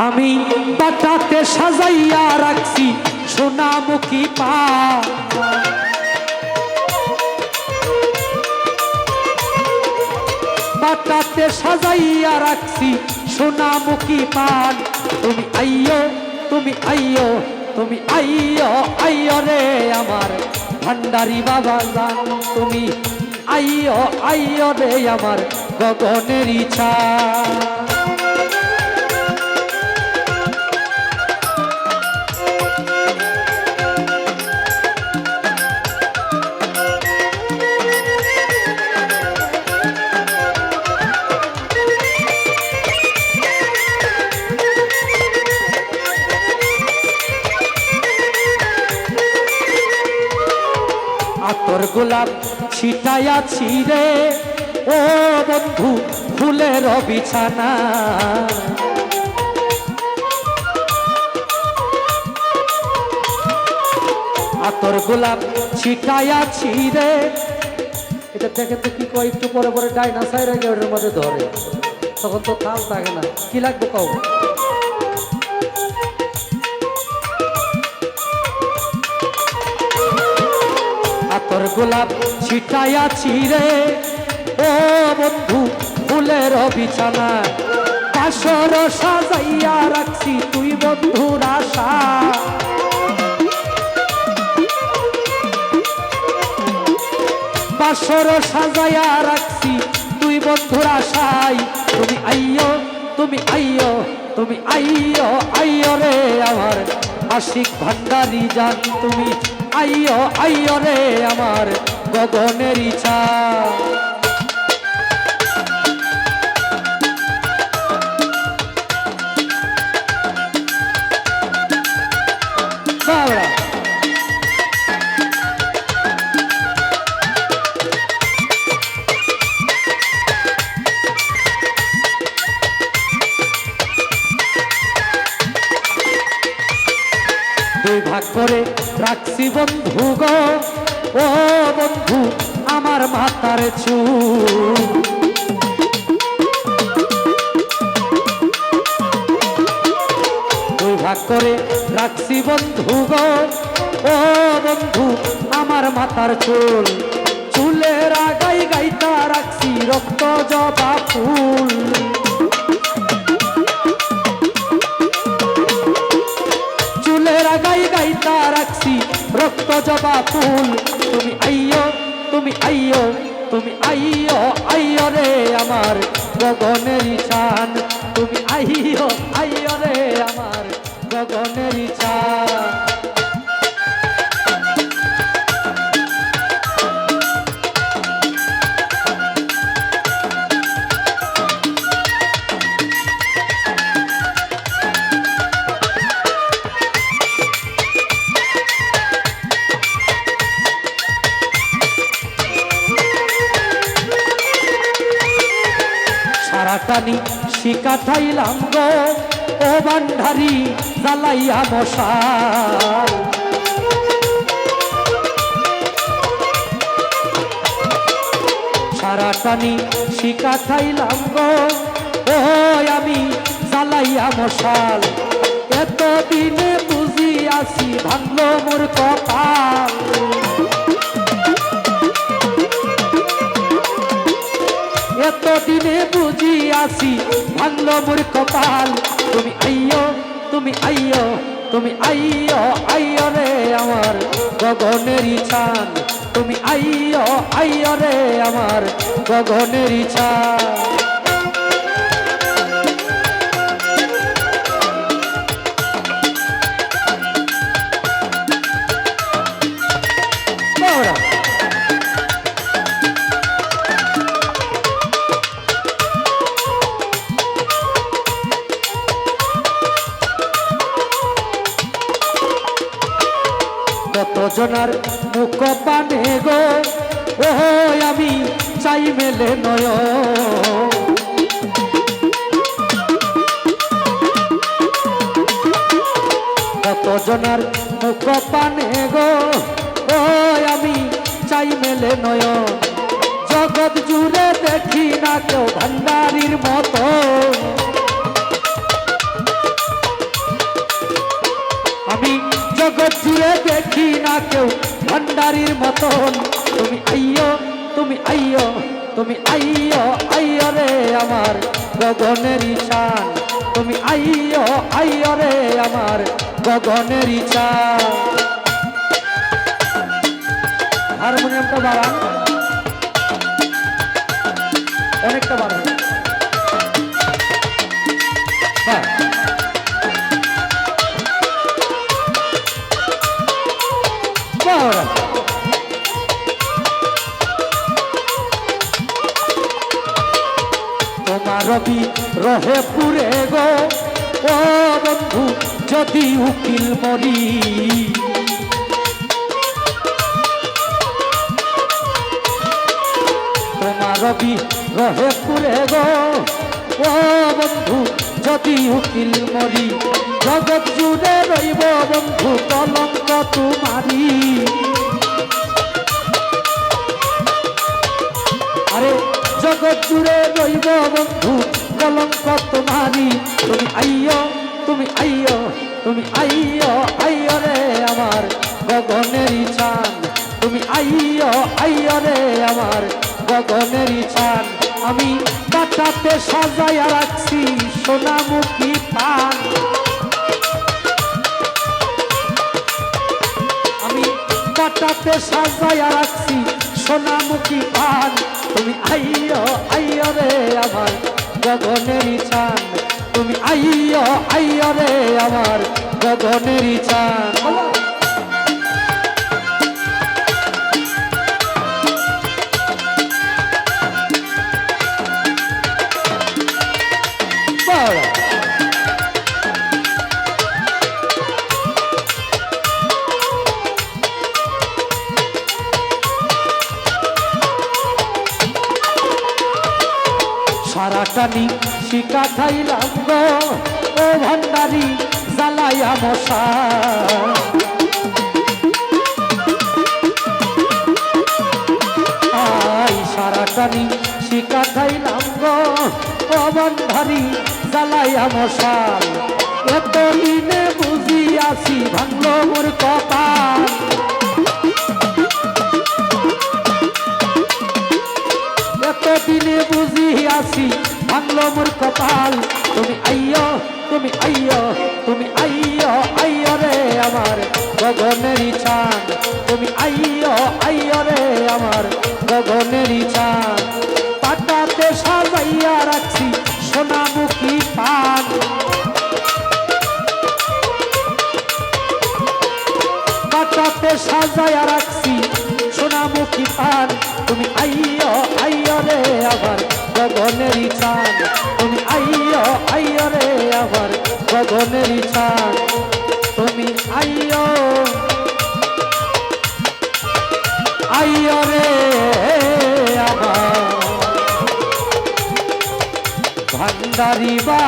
আমি বাটাতে সাজাইয়া রাখছি সোনামুখী পান, বাটাতে সাজাইয়া রাখছি সোনামুখী পান। তুমি আইয়ো, তুমি আইয়ো, তুমি আইয়ো, আইয়ো রে আমার ভান্ডারি বাবা জান। তুমি আইয়ো, আইয়ো রে আমার গগনের ইচ্ছা। আতর গোলাপ ছিটাইয়াছি রে ও বন্ধু ফুলের বিছানা, আতর গোলাপ ছিটাইয়াছি রে। এটা দেখে তো কি কয়, একটু পরে পরে ডাইনাসাইর ওর মধ্যে ধরে, তখন তো তাল থাকে না। কি লাগবে কও? আতর গোলাপ ছিটাইয়াছি রে ও বন্ধু ফুলের বিছানা, কাসর সাজাইয়া রাখছি তুই বন্ধুর আশা। কাসর সাজাইয়া রাখছি তুই বন্ধুর আশায়। তুমি আইয়ো, তুমি আইয়ো, তুমি আইয়ো, আইয়ো রে আমার আশিক ভান্ডারি জান। তুমি আইয়ো, আইয়ো রে আমার গগনের ইচ্ছা। দুই ভাগ করে রাখছি বন্ধু গো ও বন্ধু আমার মাথার চুল, দুই ভাগ করে রাখছি বন্ধু গো ও বন্ধু আমার মাথার চুল। চুলের আগাই গাইতা রাখছি রক্ত জবা ফুল, গাই গাইতা রাখছি রক্ত জবা ফুল। তুমি আইয়ো, তুমি আইয়ো, তুমি আইয়ো, আইয়ো রে আমার গগনের ইচ্ছান। তুমি আইয়ো, আইয়ো রে আমার গগনের ইচ্ছা। সারাটানি শিকাঠাইলাম গো ও ভান্ডারি জ্বালাইয়া মশাল, সারাটানি শিকাঠাইলাম গো ও আমি জ্বালাইয়া মশাল। এতদিনে বুঝি আসি ভাঙলো মোর কপাল, এতদিনে বুঝি আসি ভাঙলো মোর কপাল। তুমি আইয়ো, তুমি আইয়ো, তুমি আইয়ো, আইয়ো রে আমার গগনের ইচ্ছান। তুমি আইয়ো, আইয়ো রে আমার গগনের ইচ্ছা। কতজনার মুখ পানে গো ও আমি চাই মেলে নয়, কতজনার মুখ পানে গো ও আমি চাই মেলে নয়। জগৎ জুড়ে দেখি না কেউ ভান্ডারির মতো, আইয়ো আইয়ো রে আমার গগনেরই চান তুমি আইয়ো আইয়ো রে আমার গগনেরই চান হারমোনিয়ামটা বাড়ান অনেকটা বাড়ান তোমার রবি রহে পুরে গো ও বন্ধু যদি উকিল মরি তোমার রবি রহে পুরে গো ও বন্ধু যদি উকিল মরি জগৎ জুড়ে রইব বন্ধু কলঙ্ক তোমারি আরে জগৎ জুড়ে রইব বন্ধু কলঙ্ক তোমারি তুমি আইয়ো তুমি আইয়ো তুমি আইয়ো আইয়ো রে আমার গগনেরই চান তুমি আইয়ো আইয়ো রে আমার গগনেরই চান আমি বাটাতে সাজাইয়া রাখছি সোনামুখী পান আমি বাটাতে সাজাইয়া রাখছি সোনামুখী পান তুমি আইয়ো আইয়ো রে আমার গগনেরই চান তুমি আইয়ো আইয়ো রে আমার গগনেরই চান সারাটানি শিকা খাইলাম গো ও ভান্ডারি জ্বালাইয়া মশা সারাটানি শিকা খাইলাম গো ও ভান্ডারি জ্বালাইয়া মশাল এতদিনে বুঝিয়াছি ভাঙলো মোর কপাল এতদিনে বুঝিয়াছি ভাঙলো মোর কপাল তুমি আইয়ো তুমি আইয়ো তুমি আইয়ো আইয়ো রে আমার গগনেরই চান তুমি আইয়ো আইয়ো রে আমার গগনেরই চান পাটাতে সাজাইয়া রাখছি সোনামুখী পান পাটাতে সাজাইয়া রাখছি সোনামুখী পান তুমি আইয়ো আইয়ো রে আমার গগনেরই চান তুমি আইয়ো আইয়ো রে আমার গগনেরই চান তুমি আইয়ো আইয়ো রে আমার ভান্ডারি বা